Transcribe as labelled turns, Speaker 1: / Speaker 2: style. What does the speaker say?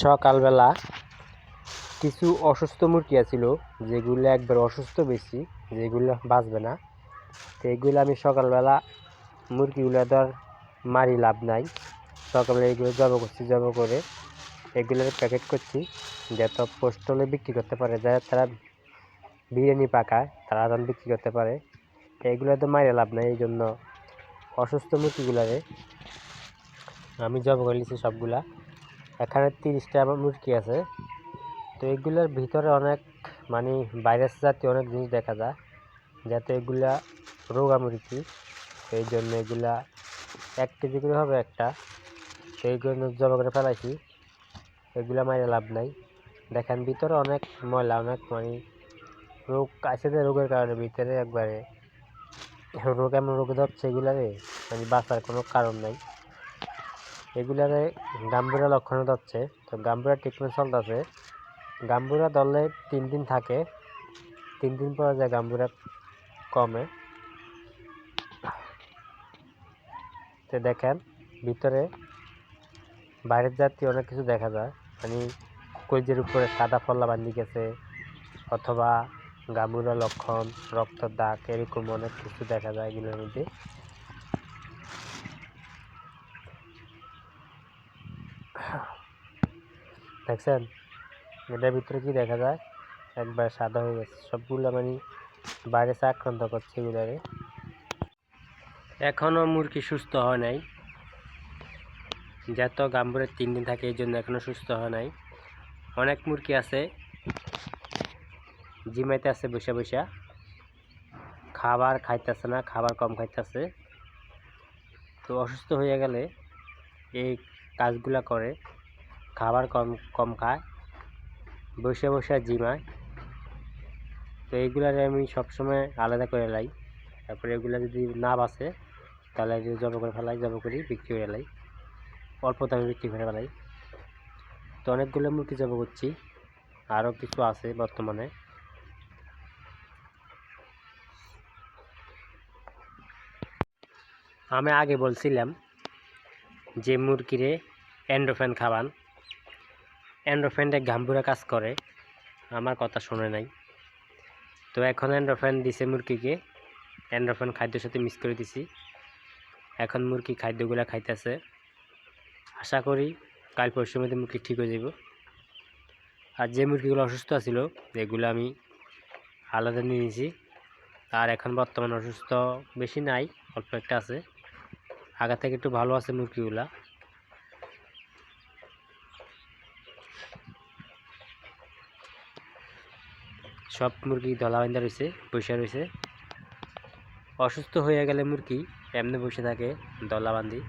Speaker 1: সকালবেলা কিছু অসুস্থ মুরগি আছিল, যেগুলো একবার অসুস্থ বেশি, যেগুলো বাঁচবে না। তো এগুলো আমি সকালবেলা মুরগিগুলো ধর মারি লাভ নাই, সকালবেলা এগুলো জব করছি, জব করে এগুলোর প্যাকেট করছি যাতে পোস্ট হলে বিক্রি করতে পারে, যাতে তারা বিরিয়ানি পাকায় তারা যেন বিক্রি করতে পারে। এগুলো তো মারে লাভ নাই, এই জন্য অসুস্থ মুরগিগুলারে আমি জব করে নিচ্ছি সবগুলা। এখানে 30টা মুরগি আছে। তো এগুলোর ভিতরে অনেক ভাইরাস জাতীয় অনেক জিনিস দেখা যায়, যাতে এগুলা রোগা মুরগি। এই জন্য এগুলা 1 কেজি করে হবে একটা, সেই জন্য জমা করে ফেলাইছি। এগুলা মাইরে লাভ নাই। দেখেন ভিতরে অনেক ময়লা, অনেক রোগ আছে, যে রোগের কারণে ভিতরে একবারে রোগ, এমন রোগ ধরছে এগুলারে বাঁচার কোনো কারণ নাই। এগুলারে গাম্বুরা লক্ষণে ধরছে, তো গাম্বুরা ট্রিটমেন্ট চলতেছে। গাম্বুরা ধরলে 3 দিন থাকে, 3 দিন পর যায় গাম্বুরা কমে। তো দেখেন ভিতরে বাইরের জাতীয় অনেক কিছু দেখা যায়, কলজের উপরে সাদা ফল্লা বান্ধি গেছে, অথবা গাম্বুরা লক্ষণ, রক্তর দাগ, এরকম অনেক কিছু দেখা যায় এগুলোর মধ্যে। দেখছেন এটার ভিতরে কি দেখা যায়, একবার সাদা হয়ে গেছে সবগুলো, ভাইরাসে আক্রান্ত করছে এগুলারে। এখনও মুরগি সুস্থ হয় নাই, যত গাম্বুরের 3 দিন থাকে, এই জন্য এখনও সুস্থ হয় নাই। অনেক মুরগি আছে জিমাইতে আছে বসে বসে, খাবার খাইতেছে না, খাবার কম খাইতেছে। তো অসুস্থ হয়ে গেলে এই কাজগুলা করে, খাবার কম কম খায়, বসে বসে জিমায়। তো এইগুলারে আমি সবসময় আলাদা করে লাই। তারপরে এগুলা যদি না বাঁচে তাহলে জব করে ফেলাই, জব করি বিক্রি করে লাই, অল্প দামে বিক্রি করে ফেলাই। তো অনেকগুলো মুরগি জব করছি, আরও কিছু আছে বর্তমানে। আমি আগে বলছিলাম যে মুরগিরে এন্ডোফেন খাওয়ান, এন্ডোফেনটা গাম্বুরা কাজ করে, আমার কথা শুনে নাই। তো এখন এন্ডোফেন দিছে মুরগিকে, এন্ডোফেন খাদ্যের সাথে মিক্স করে দিছি। এখন মুরগি খাদ্যগুলো খাইতেছে, আশা করি কাল পরশুর মধ্যে মুরগি ঠিক হয়ে যাব। আর যে মুরগিগুলো অসুস্থ ছিল এগুলো আমি আলাদা নিয়ে নিয়েছি। আর এখন বর্তমান অসুস্থ বেশি নাই, অল্প একটা আছে, আগা থেকে একটু ভালো আছে মুরগিগুলা। সব মুরগি দলা বান্ধা রয়েছে, বসে রয়েছে। অসুস্থ হয়ে গেলে মুরগি এমনি বসে থাকে দলা বান্ধি।